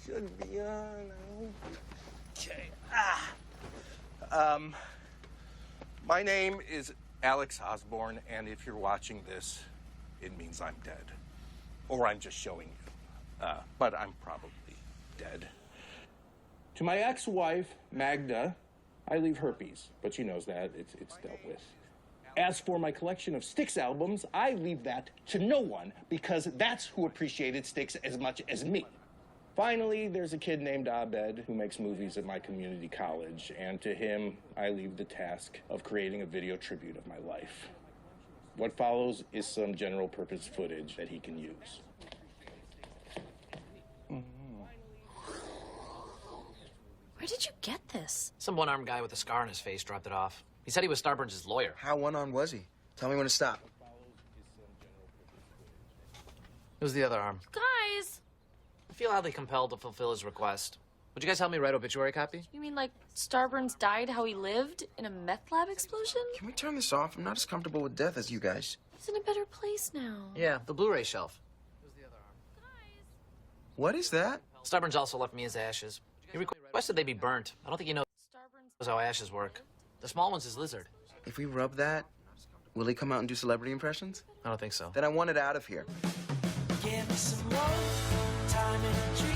Should be on. Okay. My name is Alex Osborne, and if you're watching this, it means I'm dead. Or I'm just showing you. But I'm probably dead. To my ex-wife, Magda, I leave herpes, but she knows that. It's dealt with. As for my collection of Styx albums, I leave that to no one because that's who appreciated Styx as much as me. Finally, there's a kid named Abed who makes movies at my community college, and to him, I leave the task of creating a video tribute of my life. What follows is some general purpose footage that he can use. Where did you get this? Some one-armed guy with a scar on his face dropped it off. He said he was Starburns' lawyer. How one-armed was he? Tell me when to stop. Who's the other arm? Guys! I feel oddly compelled to fulfill his request. Would you guys help me write obituary copy? You mean like Starburns died how he lived in a meth lab explosion? Can we turn this off? I'm not as comfortable with death as you guys. He's in a better place now. Yeah, the Blu-ray shelf. Who's the other arm? What is that? Starburns also left me his ashes. He requested they be burnt. I don't think he knows how ashes work. The small one's his lizard. If we rub that, will he come out and do celebrity impressions? I don't think so. Then I want it out of here. Give me some more time in a tree.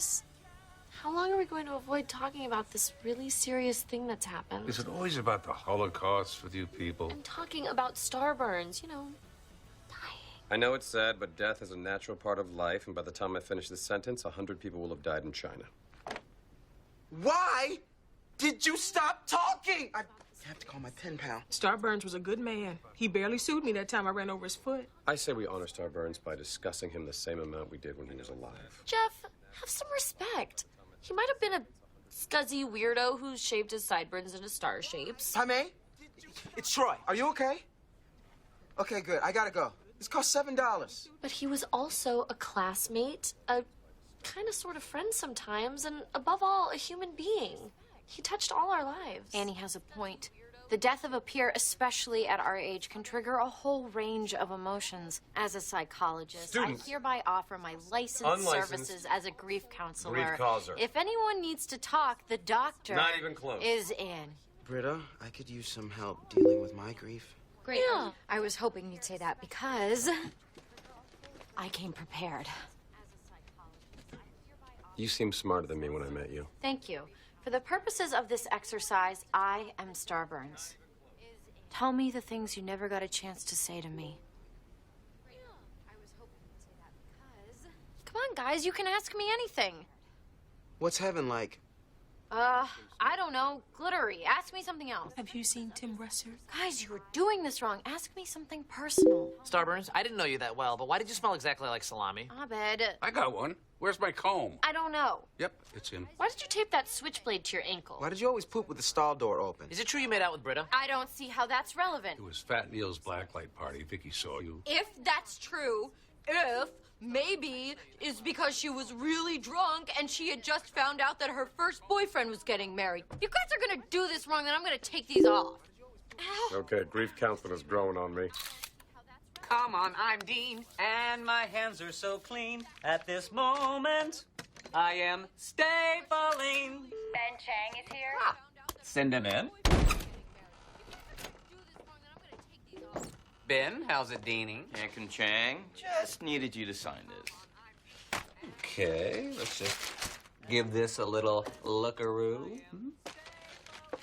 Guys, how long are we going to avoid talking about this really serious thing that's happened? Is it always about the Holocaust with you people? I'm talking about Starburns, you know, dying. I know it's sad, but death is a natural part of life, and by the time I finish this sentence, 100 people will have died in China. Why did you stop talking? I have to call my pen pal. Starburns was a good man. He barely sued me that time I ran over his foot. I say we honor Star Burns by discussing him the same amount we did when he was alive. Jeff, have some respect. He might have been a scuzzy weirdo who shaved his sideburns into star shapes. Jaime? It's Troy. Are you okay? Okay, good. I gotta go. This cost $7. But he was also a classmate, a kind of sort of friend sometimes, and above all, a human being. He touched all our lives. Annie has a point. The death of a peer, especially at our age, can trigger a whole range of emotions. As a psychologist, Students. I hereby offer my licensed Unlicensed. services as a grief counselor. Grief causer. If anyone needs to talk, the doctor Not even close. is in. Britta, I could use some help dealing with my grief. Great. Yeah. I was hoping you'd say that because I came prepared. You seemed smarter than me when I met you. Thank you. For the purposes of this exercise, I am Starburns. Tell me the things you never got a chance to say to me. Come on, guys, you can ask me anything. What's heaven like? I don't know. Glittery. Ask me something else. Have you seen Tim Russert? Guys, you were doing this wrong. Ask me something personal. Starburns, I didn't know you that well, but why did you smell exactly like salami? Abed, I got one. Where's my comb? I don't know. Yep, it's in. Why did you tape that switchblade to your ankle? Why did you always poop with the stall door open? Is it true you made out with Britta? I don't see how that's relevant. It was Fat Neil's blacklight party. Vicky saw you. If that's true, if maybe is because she was really drunk and she had just found out that her first boyfriend was getting married. If you guys are gonna do this wrong, then I'm gonna take these off. Ow. Okay, grief counseling is growing on me. Come on, I'm Dean, and my hands are so clean. At this moment, I am stapling. Ben Chang is here. Send him in. Ben, how's it, Deanie? Hank and Chang, just needed you to sign this. Okay, let's just give this a little lookaroo.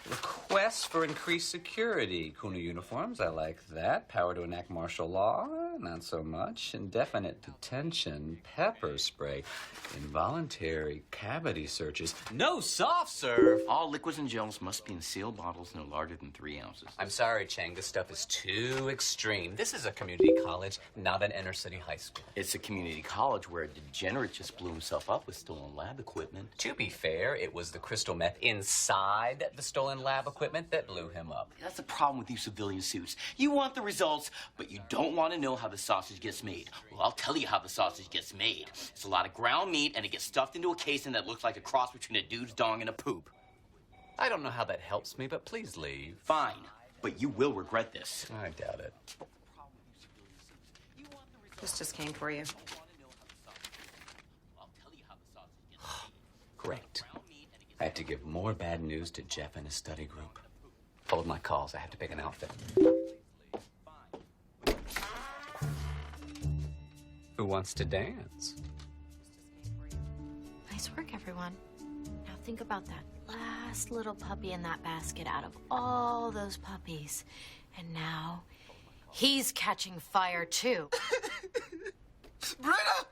Request for increased security. Kuna uniforms, I like that. Power to enact martial law, not so much. Indefinite detention, pepper spray, involuntary cavity searches. No soft serve. All liquids and gels must be in sealed bottles no larger than 3 ounces. I'm sorry, Chang, this stuff is too extreme. This is a community college, not an inner city high school. It's a community college where a degenerate just blew himself up with stolen lab equipment. To be fair, it was the crystal meth inside the stolen lab equipment that blew him up. That's the problem with you civilian suits. You want the results, but you don't want to know how the sausage gets made. Well, I'll tell you how the sausage gets made. It's a lot of ground meat, and it gets stuffed into a casing that looks like a cross between a dude's dong and a poop. I don't know how that helps me, but please leave. Fine, but you will regret this. I doubt it. This just came for you. Great. I have to give more bad news to Jeff and his study group. Hold my calls. I have to pick an outfit. Who wants to dance? Nice work, everyone. Now think about that last little puppy in that basket out of all those puppies. And now he's catching fire, too. Britta!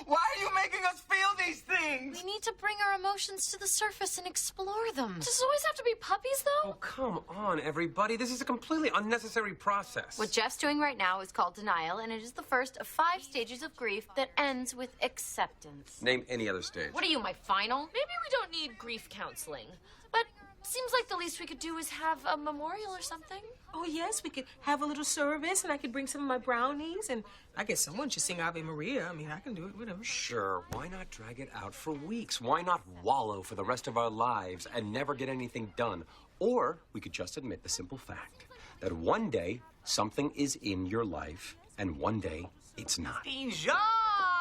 Why are you making us feel these things? We need to bring our emotions to the surface and explore them. Does it always have to be puppies, though? Oh, come on, everybody. This is a completely unnecessary process. What Jeff's doing right now is called denial, and it is the first of 5 stages of grief that ends with acceptance. Name any other stage. What are you, my final? Maybe we don't need grief counseling. But seems like the least we could do is have a memorial or something. Oh, yes, we could have a little service, and I could bring some of my brownies, and I guess someone should sing Ave Maria. I mean, I can do it, whatever. Sure, why not drag it out for weeks? Why not wallow for the rest of our lives and never get anything done? Or we could just admit the simple fact that one day something is in your life, and one day it's not. Jean,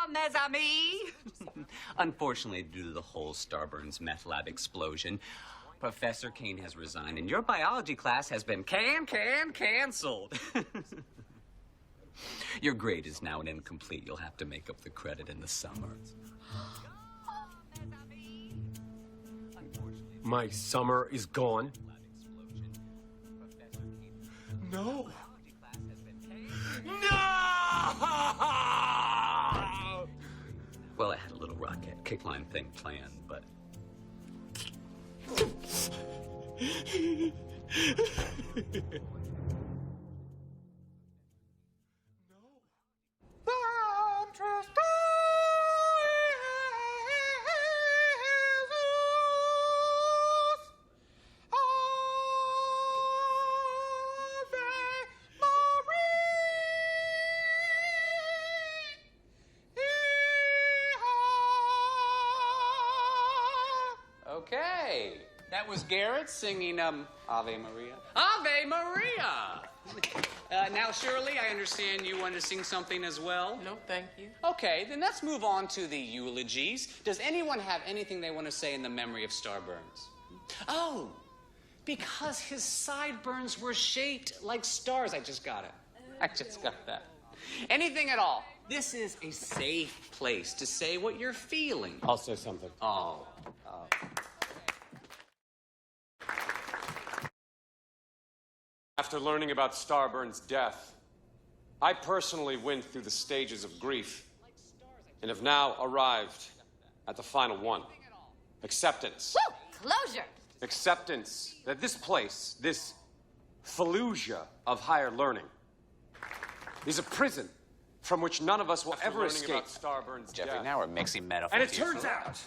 mes amis! Unfortunately, due to the whole Starburns meth lab explosion, Professor Kane has resigned, and your biology class has been canceled. Your grade is now an incomplete. You'll have to make up the credit in the summer. My summer is gone. No. No! Well, I had a little rocket kickline thing planned, but okay. That was Garrett singing Ave Maria. Ave Maria! Now, Shirley, I understand you wanted to sing something as well? No, thank you. Okay, then let's move on to the eulogies. Does anyone have anything they want to say in the memory of Starburns? Oh, because his sideburns were shaped like stars. I just got it. I just got that. Anything at all. This is a safe place to say what you're feeling. I'll say something. Oh. After learning about Starburn's death, I personally went through the stages of grief and have now arrived at the final one. Acceptance. Woo! Closure. Acceptance that this place, this Fallujah of higher learning, is a prison from which none of us will ever escape. Jeffrey, now we're mixing metaphors. And it turns out